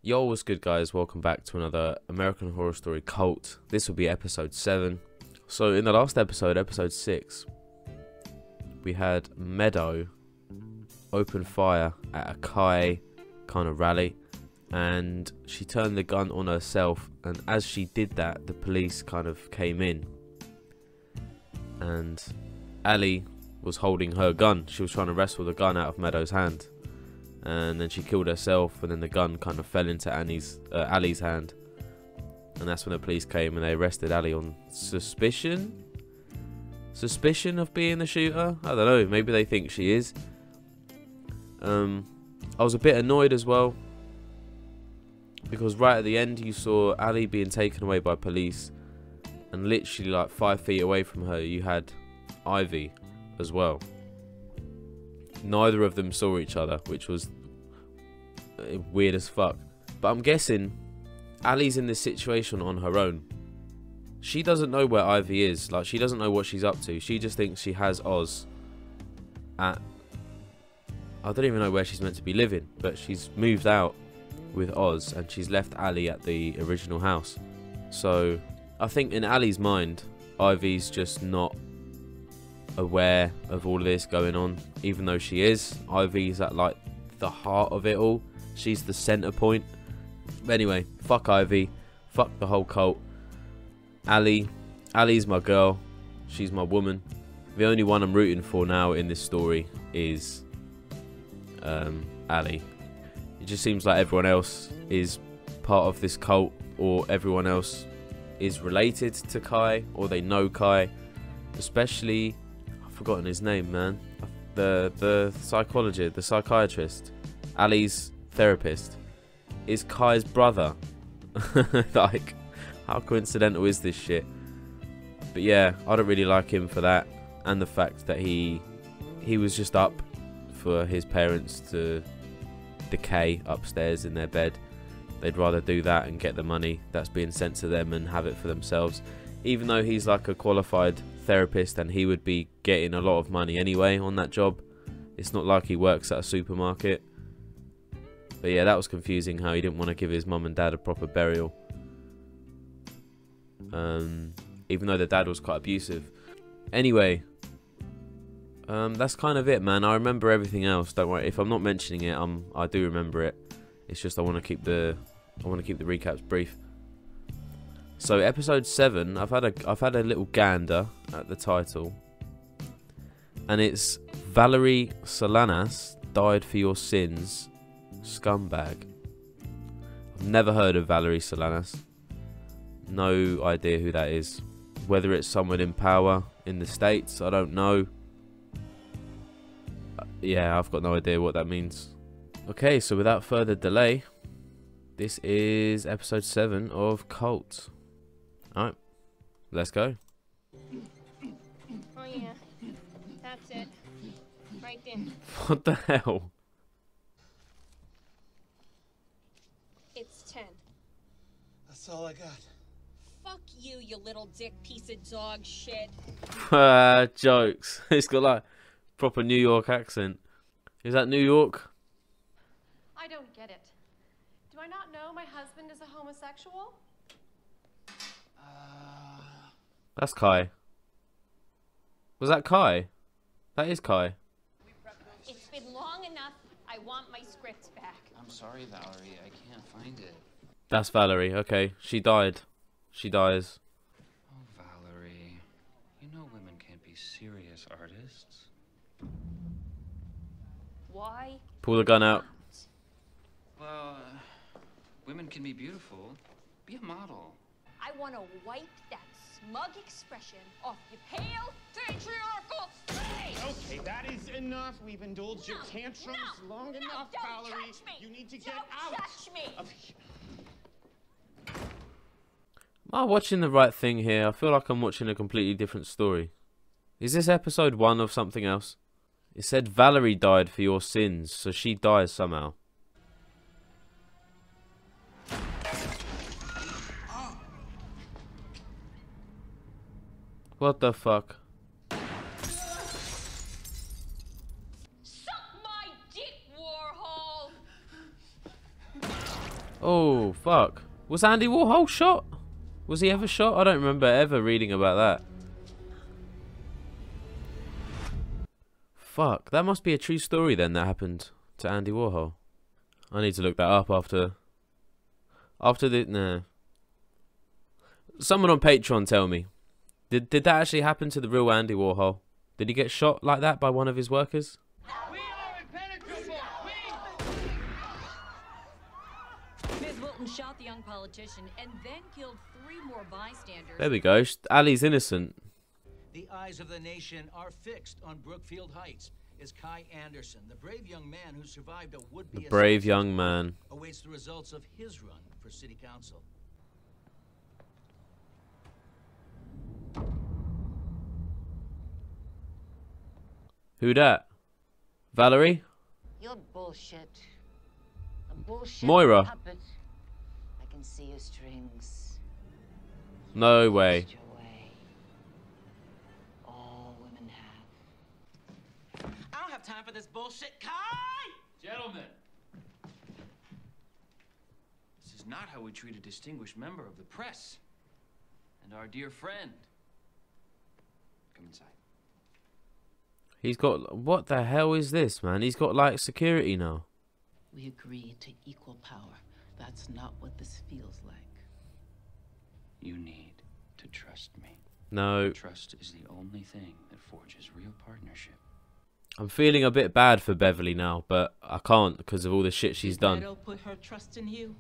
Yo, what's good guys? Welcome back to another American Horror Story Cult. This will be episode 7. So in the last episode, episode 6, we had Meadow open fire at a Kai kind of rally, and she turned the gun on herself, and as she did that, the police kind of came in, and Ali was holding her gun. She was trying to wrestle the gun out of Meadow's hand. And then she killed herself, and then the gun kind of fell into Ali's hand, and that's when the police came and they arrested Ali on suspicion of being the shooter. I don't know, maybe they think she is. I was a bit annoyed as well because right at the end you saw Ali being taken away by police, and literally like 5 feet away from her you had Ivy as well. Neither of them saw each other, which was weird as fuck. But I'm guessing Ali's in this situation on her own. She doesn't know where Ivy is. Like, she doesn't know what she's up to. She just thinks she has Oz at... I don't even know where she's meant to be living, but she's moved out with Oz and she's left Ali at the original house. So I think in Ali's mind, Ivy's just not aware of all of this going on, even though she is. Ivy's at like the heart of it all. She's the center point. But anyway, fuck Ivy, fuck the whole cult. Ali's my girl, she's my woman. The only one I'm rooting for now in this story is Ali. It just seems like everyone else is part of this cult, or everyone else is related to Kai, or they know Kai, especially forgotten his name, man. The psychiatrist, Ali's therapist, is Kai's brother. Like, how coincidental is this shit? But yeah, I don't really like him for that, and the fact that he was just up for his parents to decay upstairs in their bed. They'd rather do that and get the money that's being sent to them and have it for themselves, even though he's like a qualified therapist and he would be getting a lot of money anyway on that job. It's not like he works at a supermarket. But yeah, that was confusing how he didn't want to give his mum and dad a proper burial, even though the dad was quite abusive. Anyway, that's kind of it, man. I remember everything else, don't worry. If I'm not mentioning it, I do remember it. It's just I want to keep the recaps brief. So episode 7, I've had a little gander at the title, and it's Valerie Solanas died for your sins, scumbag. I've never heard of Valerie Solanas. No idea who that is. Whether it's someone in power in the States, I don't know. Yeah, I've got no idea what that means. Okay, so without further delay, this is episode 7 of Cult. Alright, let's go. Oh yeah, that's it. Right there. What the hell? It's 10. That's all I got. Fuck you, you little dick piece of dog shit. Jokes. It's got like proper New York accent. Is that New York? I don't get it. Do I not know my husband is a homosexual? That's Kai. Was that Kai? That is Kai. It's been long enough. I want my scripts back. I'm sorry, Valerie. I can't find it. That's Valerie. Okay, she died. She dies. Oh, Valerie. You know women can't be serious artists. Why? Pull the gun out. Well, women can be beautiful. Be a model. I want to wipe that smug expression off your pale, patriarchal face! Okay, that is enough. We've indulged your tantrums long enough, don't Valerie. Touch me. You need to don't get out. Touch me. Am I watching the right thing here? I feel like I'm watching a completely different story. Is this episode 1 of something else? It said Valerie died for your sins, so she dies somehow. What the fuck? Oh, fuck. Was Andy Warhol shot? Was he ever shot? I don't remember ever reading about that. Fuck. That must be a true story then that happened to Andy Warhol. I need to look that up after the... Nah. Someone on Patreon tell me. Did that actually happen to the real Andy Warhol? Did he get shot like that by one of his workers? We are impenetrable! Ms. Wilton shot the young politician and then killed 3 more bystanders. There we go. Ali's innocent. The eyes of the nation are fixed on Brookfield Heights as Kai Anderson, the brave young man who survived a would-be brave young man, awaits the results of his run for city council. Who dat? Valerie? You're bullshit. A bullshit Moira. puppet. I can see your strings. No way. Just your way. All women have. I don't have time for this bullshit, Kai! Gentlemen, this is not how we treat a distinguished member of the press and our dear friend. Come inside. He's got... What the hell is this, man? He's got, like, security now. We agreed to equal power. That's not what this feels like. You need to trust me. No. Trust is the only thing that forges real partnership. I'm feeling a bit bad for Beverly now, but I can't because of all the shit she's done. Meadow put her trust in you.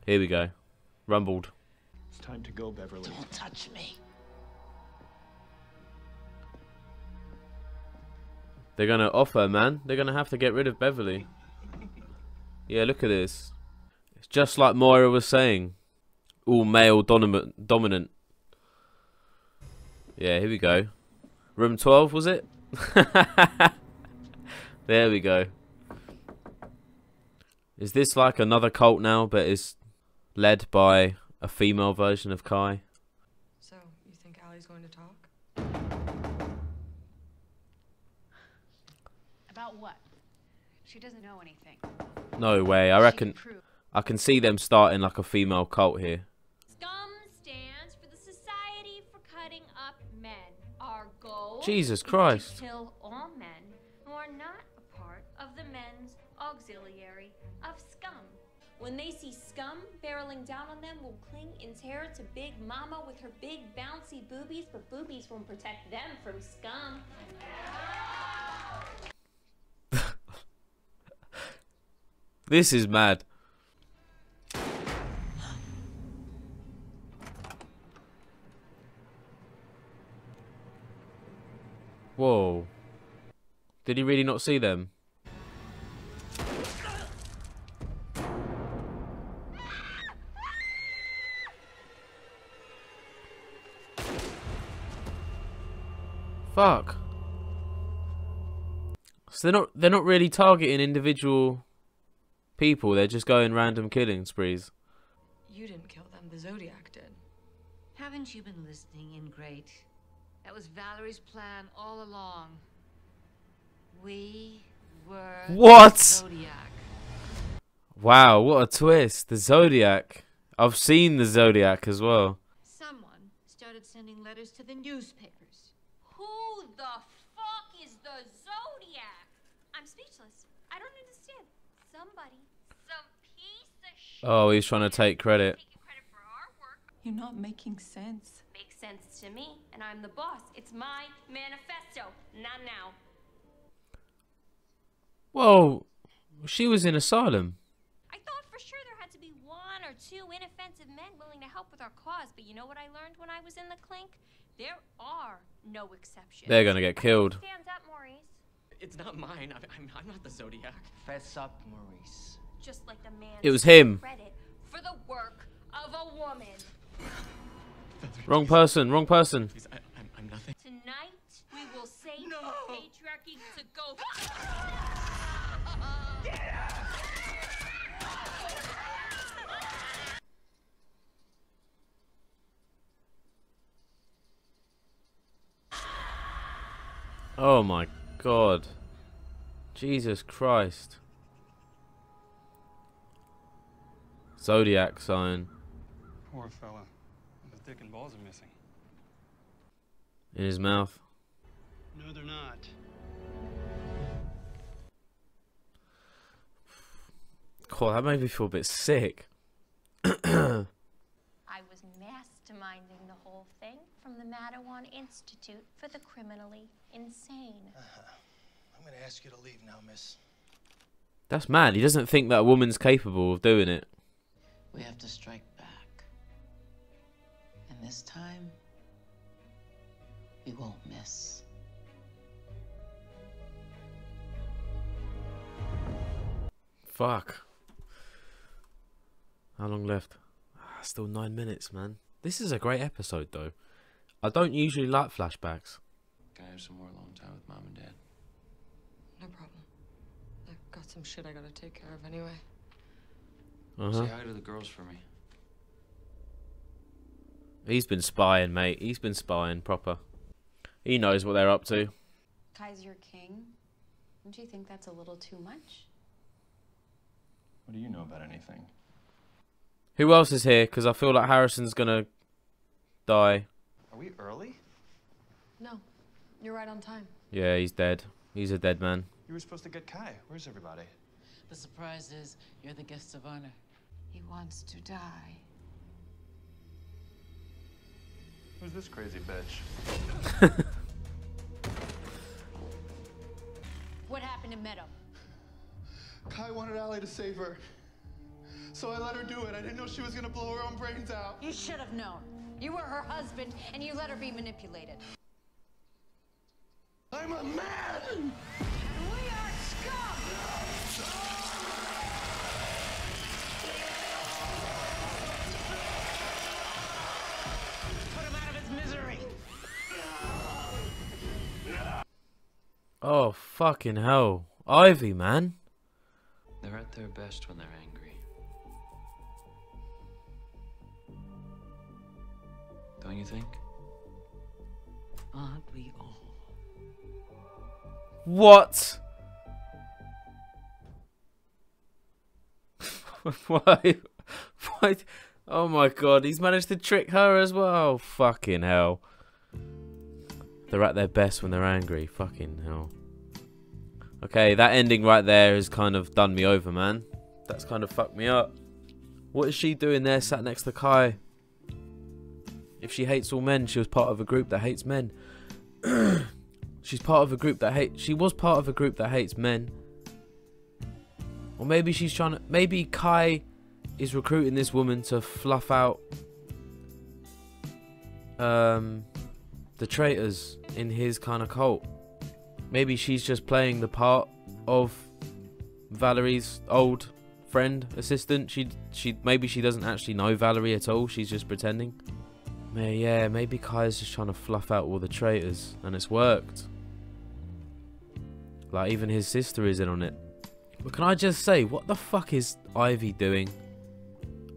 Here we go. Rumbled. It's time to go, Beverly. Don't touch me. They're gonna offer, man. They're gonna have to get rid of Beverly. Yeah, look at this. It's just like Moira was saying. All male dominant. Yeah, here we go. Room 12, was it? There we go. Is this like another cult now, but is led by a female version of Kai? So, you think Allie's going to talk? About what? She doesn't know anything. No way. I reckon I can see them starting like a female cult here. Scum stands for the Society for Cutting Up Men. Our goal Jesus is Christ. to kill all men who are not a part of the men's auxiliary of scum. When they see scum barreling down on them, will cling in terror to Big Mama with her big bouncy boobies, but boobies won't protect them from scum. This is mad. Whoa. Did he really not see them? Fuck. So they're not really targeting individual people, they're just going random killing sprees. You didn't kill them, the Zodiac did. Haven't you been listening in, Great? That was Valerie's plan all along. We were What? the Zodiac. Wow, what a twist. The Zodiac. I've seen the Zodiac as well. Someone started sending letters to the newspapers. Who the fuck is the Zodiac? I'm speechless. I don't understand. Somebody, some piece of shit. Oh, he's trying to take credit. Taking credit for our work. You're not making sense. Makes sense to me, and I'm the boss. It's my manifesto. Not now. Whoa, she was in asylum. I thought for sure there had to be 1 or 2 inoffensive men willing to help with our cause, but you know what I learned when I was in the clink? There are no exceptions. They're gonna get killed. Stand up, Maurice. It's not mine. I'm not the Zodiac. Fess up, Maurice. Just like the man. It was him. Credit for the work of a woman. Wrong person, wrong person. Please, I'm nothing. Tonight we will say patriarchy to go. Oh my God. Jesus Christ. Zodiac sign. Poor fella. His dick and balls are missing. In his mouth. No, they're not. Cool, that made me feel a bit sick. I was masterminding the whole thing from the Madawan Institute for the Criminally Insane. I'm gonna ask you to leave now, miss. That's mad. He doesn't think that a woman's capable of doing it. We have to strike back. And this time, we won't miss. Fuck. How long left? Still 9 minutes, man. This is a great episode, though. I don't usually like flashbacks. Can I have some more alone time with Mom and Dad? No problem. I've got some shit I gotta take care of anyway. Say hi to the girls for me. He's been spying, mate. He's been spying proper. He knows what they're up to. Kai's your king. Don't you think that's a little too much? What do you know about anything? Who else is here? Because I feel like Harrison's gonna die. Are we early? No, you're right on time. Yeah, he's dead. He's a dead man. You were supposed to get Kai. Where's everybody? The surprise is you're the guest of honor. He wants to die. Who's this crazy bitch? What happened to Meadow? Kai wanted Allie to save her. So I let her do it. I didn't know she was gonna blow her own brains out. You should have known. You were her husband, and you let her be manipulated. I'm a man! We are scum! Put him out of his misery. Oh, fucking hell. Ivy, man. They're at their best when they're angry. Don't you think? Aren't we all? What? Why? Why? Oh my god, he's managed to trick her as well. Fucking hell. They're at their best when they're angry. Fucking hell. Okay, that ending right there has kind of done me over, man. That's kind of fucked me up. What is she doing there sat next to Kai? If she hates all men, she was part of a group that hates men. She's part of a group that hates... She was part of a group that hates men. Or maybe she's trying to... Maybe Kai is recruiting this woman to fluff out... the traitors in his kind of cult. Maybe she's just playing the part of Valerie's old friend, assistant. Maybe she doesn't actually know Valerie at all. She's just pretending. Yeah, maybe Kai's just trying to fluff out all the traitors, and it's worked. Like, even his sister is in on it. But can I just say, what the fuck is Ivy doing?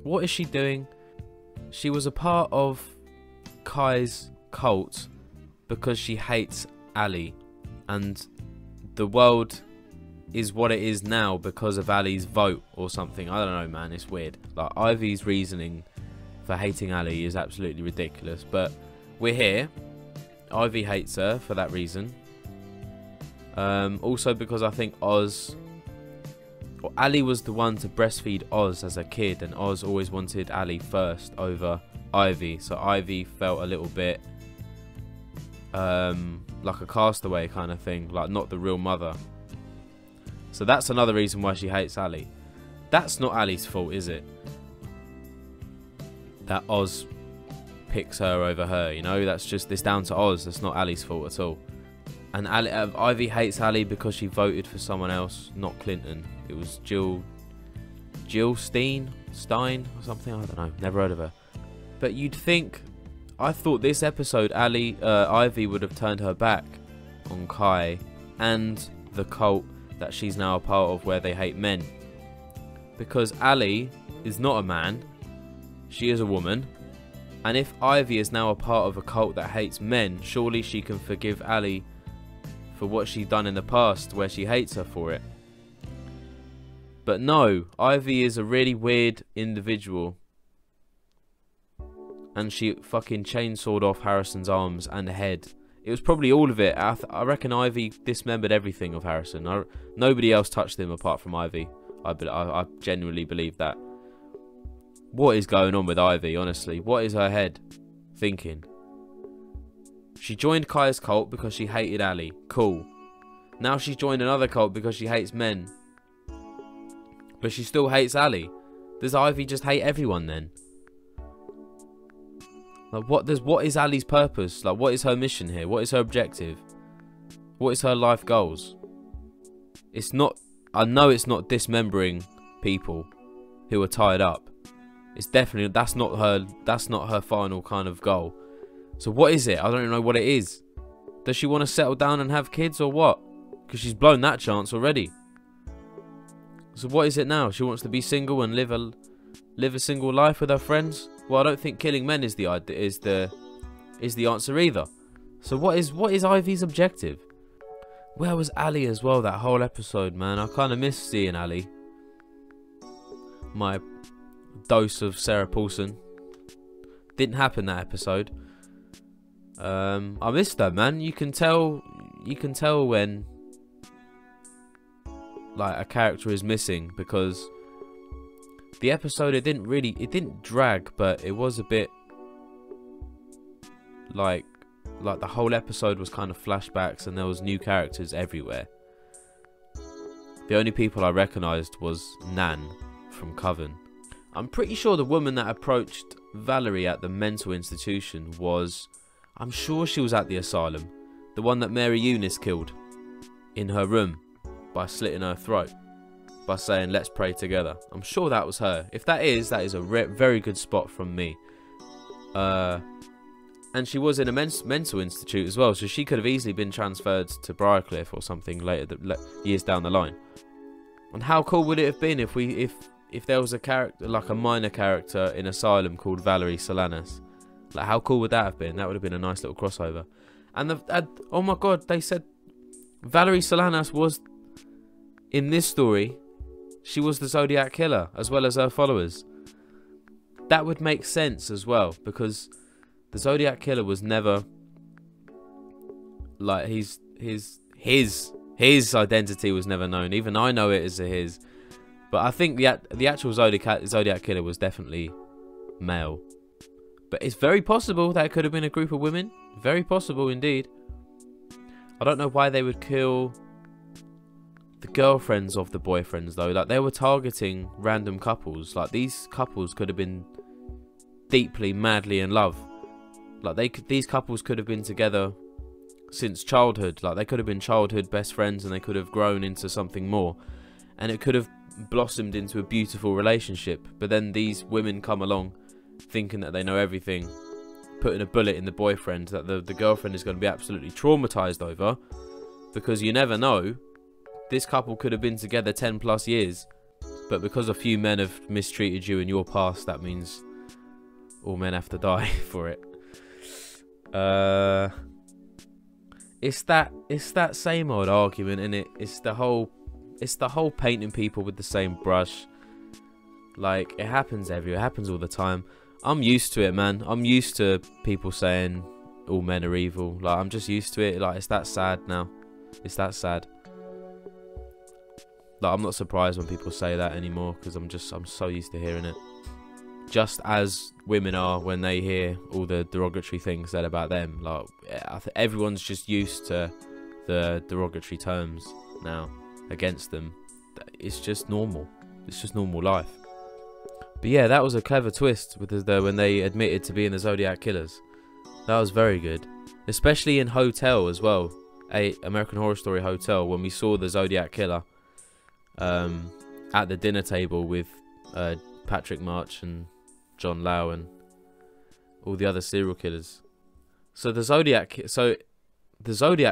What is she doing? She was a part of Kai's cult because she hates Ali, and the world is what it is now because of Ali's vote or something. I don't know, man. It's weird. Like, Ivy's reasoning for hating Ali is absolutely ridiculous, but we're here. Ivy hates her for that reason. Also because I think Ali was the one to breastfeed Oz as a kid, and Oz always wanted Ali first over Ivy, so Ivy felt a little bit like a castaway kind of thing, like not the real mother. So that's another reason why she hates Ali. That's not Ali's fault, is it? That Oz picks her over her, you know? That's just, it's down to Oz. That's not Ali's fault at all. And Ivy hates Ali because she voted for someone else, not Clinton. It was Jill Stein or something. I don't know. Never heard of her. But you'd think, I thought this episode, Ivy would have turned her back on Kai and the cult that she's now a part of where they hate men. Because Ali is not a man. She is a woman. And if Ivy is now a part of a cult that hates men, surely she can forgive Ali for what she's done in the past where she hates her for it. But no, Ivy is a really weird individual. And she fucking chainsawed off Harrison's arms and head. It was probably all of it. I reckon Ivy dismembered everything of Harrison. Nobody else touched him apart from Ivy. I genuinely believe that. What is going on with Ivy, honestly? What is her head thinking? She joined Kai's cult because she hated Ali. Cool. Now she's joined another cult because she hates men. But she still hates Ali. Does Ivy just hate everyone then? Like, what is Ali's purpose? Like, what is her mission here? What is her objective? What is her life goals? It's not... I know it's not dismembering people who are tied up. It's definitely... That's not her final kind of goal. So what is it? I don't even know what it is. Does she want to settle down and have kids or what? Because she's blown that chance already. So what is it now? She wants to be single and live a single life with her friends? Well, I don't think killing men is the answer either. So what is Ivy's objective? Where was Ali as well that whole episode, man? I kind of missed seeing Ali. My dose of Sarah Paulson. Didn't happen that episode. I missed her, man. You can tell when like a character is missing, because the episode it didn't drag, but it was a bit like the whole episode was kind of flashbacks and there was new characters everywhere. The only people I recognised was Nan from Coven. I'm pretty sure the woman that approached Valerie at the mental institution was, I'm sure she was at the asylum, the one that Mary Eunice killed in her room by slitting her throat, by saying let's pray together. I'm sure that was her. If that is a very good spot from me. And she was in a mental institute as well, so she could have easily been transferred to Briarcliff or something later, years down the line. And how cool would it have been if there was a character, like a minor character in Asylum called Valerie Solanas? Like, how cool would that have been? That would have been a nice little crossover. And oh my god, they said Valerie Solanas was, in this story, she was the Zodiac Killer, as well as her followers. That would make sense as well, because the Zodiac Killer was never, like, his identity was never known. Even I know it as his. But I think the actual Zodiac Killer was definitely male. But it's very possible that it could have been a group of women. Very possible indeed. I don't know why they would kill the girlfriends of the boyfriends though. Like, they were targeting random couples. Like, these couples could have been deeply, madly in love. Like, these couples could have been together since childhood. Like, they could have been childhood best friends and they could have grown into something more. And it could have blossomed into a beautiful relationship. But then these women come along thinking that they know everything, putting a bullet in the boyfriend that the girlfriend is going to be absolutely traumatized over, because you never know, this couple could have been together 10 plus years, but because a few men have mistreated you in your past, that means all men have to die for it. It's that same old argument, innit? It's the whole painting people with the same brush. Like, it happens everywhere, it happens all the time. I'm used to it, man. I'm used to people saying all men are evil. Like, I'm just used to it. Like, it's that sad now. It's that sad. Like, I'm not surprised when people say that anymore, because I'm so used to hearing it. Just as women are when they hear all the derogatory things said about them. Like, everyone's just used to the derogatory terms now against them. It's just normal. It's just normal life. But yeah, that was a clever twist with when they admitted to being the Zodiac Killers. That was very good. Especially in Hotel as well. American Horror Story Hotel, when we saw the Zodiac Killer at the dinner table with Patrick March and John Lau and all the other serial killers. So the Zodiac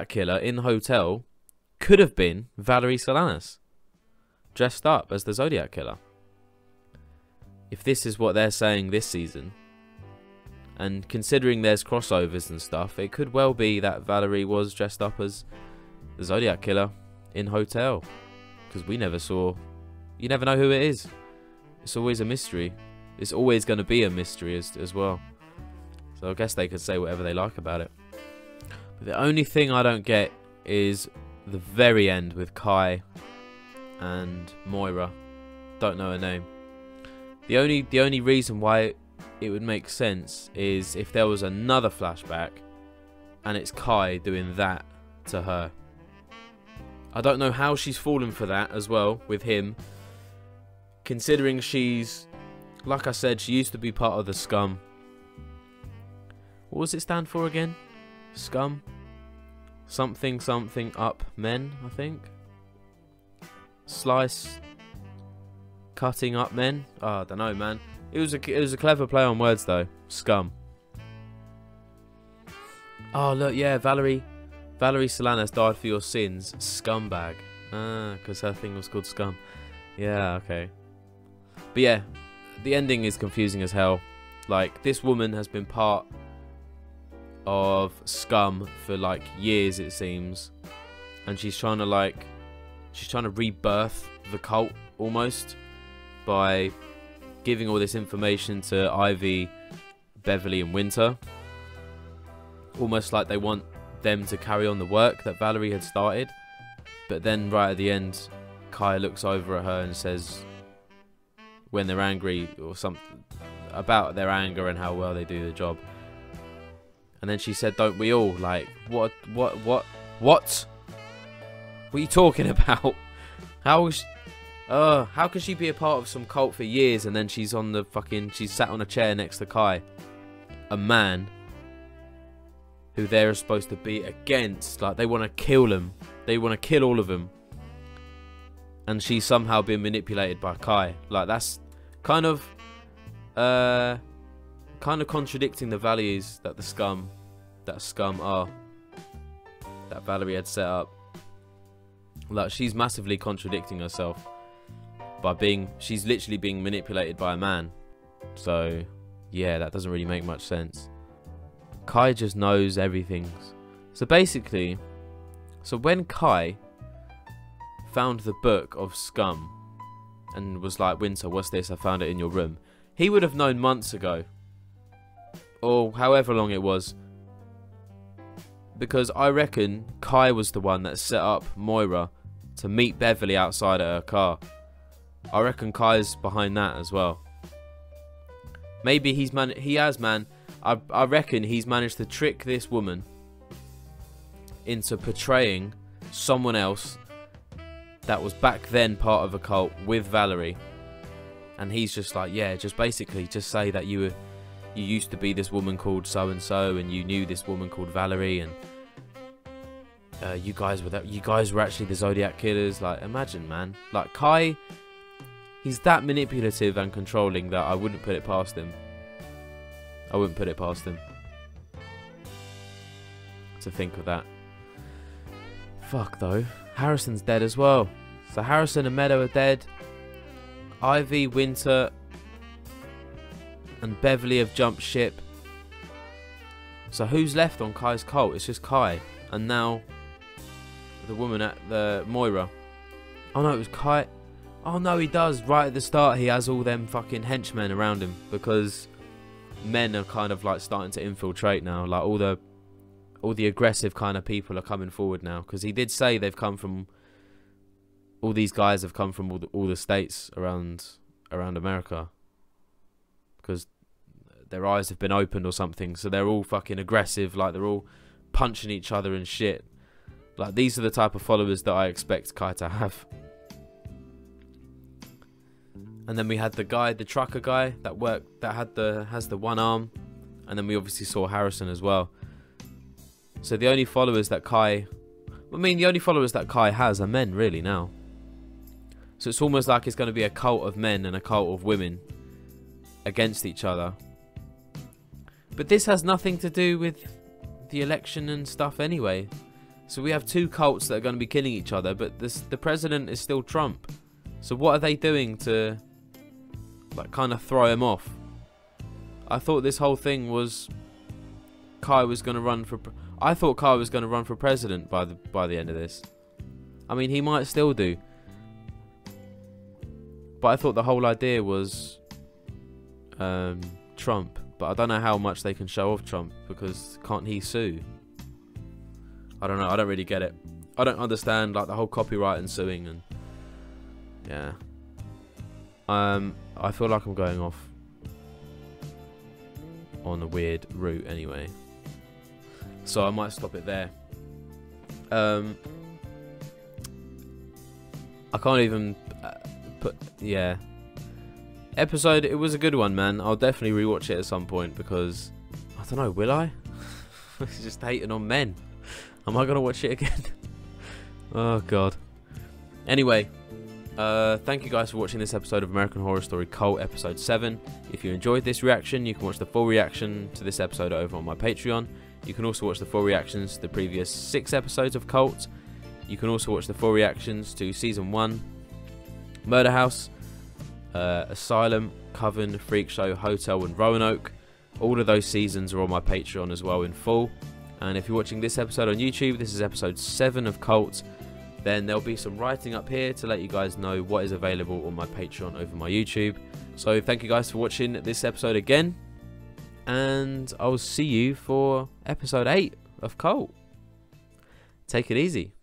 Killer in Hotel could have been Valerie Solanas, dressed up as the Zodiac Killer. If this is what they're saying this season, and considering there's crossovers and stuff, it could well be that Valerie was dressed up as the Zodiac Killer in Hotel, because we never saw You never know who it is. It's always a mystery. It's always going to be a mystery as well. So I guess they could say whatever they like about it. But the only thing I don't get is the very end with Kai and Moira. Don't know her name. The only reason why it would make sense is if there was another flashback and it's Kai doing that to her. I don't know how she's fallen for that as well with him, considering she's, like I said, she used to be part of the Scum. What does it stand for again? Scum? Something something up men, I think. Slice. Cutting up men. Oh, I don't know, man. It was a clever play on words though. Scum. Oh look, yeah, Valerie Solanas died for your sins. Scumbag. Ah, because her thing was called Scum. Yeah, okay. But yeah, the ending is confusing as hell. Like, this woman has been part of Scum for like years, it seems, and she's trying to rebirth the cult almost by giving all this information to Ivy, Beverly and Winter, almost like they want them to carry on the work that Valerie had started. But then right at the end, Kai looks over at her and says, when they're angry or something about their anger and how well they do the job, and then she said, don't we all? Like, what are you talking about? How can she be a part of some cult for years and then she's sat on a chair next to Kai, a man who they're supposed to be against? Like, they want to kill him. They want to kill all of them. And she's somehow been manipulated by Kai. Like, that's kind of contradicting the values that Scum are, that Valerie had set up. Like, she's massively contradicting herself by she's literally being manipulated by a man. So yeah, that doesn't really make much sense. Kai just knows everything. So basically, when Kai found the book of Scum and was like, Winter, what's this? I found it in your room. He would have known months ago, or however long it was, because I reckon Kai was the one that set up Moira to meet Beverly outside of her car. I reckon Kai's behind that as well. Maybe I reckon he's managed to trick this woman into portraying someone else that was back then part of a cult with Valerie. And he's just like, yeah, just basically just say that you used to be this woman called so and so, and you knew this woman called Valerie, and you guys were actually the Zodiac killers. Like, imagine, man. Like, Kai, he's that manipulative and controlling that I wouldn't put it past him. I wouldn't put it past him to think of that. Fuck though. Harrison's dead as well. So Harrison and Meadow are dead. Ivy, Winter and Beverly have jumped ship. So who's left on Kai's cult? It's just Kai. And now the woman at the Moira. Oh no, it was Kai. Oh no, he does. Right at the start he has all them fucking henchmen around him, because men are kind of like starting to infiltrate now. Like, all the aggressive kind of people are coming forward now, because he did say they've come from, all these guys have come from all the states around America, because their eyes have been opened or something. So they're all fucking aggressive. Like, they're all punching each other and shit. Like, these are the type of followers that I expect Kai to have. And then we had the guy, the trucker guy that has the one arm, and then we obviously saw Harrison as well. So the only followers that Kai has are men really now. So it's almost like it's going to be a cult of men and a cult of women against each other. But this has nothing to do with the election and stuff anyway. So we have two cults that are going to be killing each other, but the president is still Trump. So what are they doing to, like, kind of throw him off? I thought this whole thing was Kai was going to run for. I thought Kai was going to run for president by the end of this. I mean, he might still do. But I thought the whole idea was Trump. But I don't know how much they can show off Trump, because can't he sue? I don't know. I don't really get it. I don't understand like the whole copyright and suing and yeah. I feel like I'm going off on a weird route anyway, so I might stop it there. I can't even yeah. Episode, it was a good one, man. I'll definitely rewatch it at some point, because I don't know, will I? It's just hating on men. Am I gonna watch it again? Oh god. Anyway, thank you guys for watching this episode of American Horror Story Cult episode 7. If you enjoyed this reaction, you can watch the full reaction to this episode over on my Patreon. You can also watch the full reactions to the previous 6 episodes of Cult. You can also watch the full reactions to season 1, Murder House, Asylum, Coven, Freak Show, Hotel and Roanoke. All of those seasons are on my Patreon as well in full. And if you're watching this episode on YouTube, this is episode 7 of Cult, then there'll be some writing up here to let you guys know what is available on my Patreon over my YouTube. So thank you guys for watching this episode again, and I'll see you for episode 8 of Cult. Take it easy.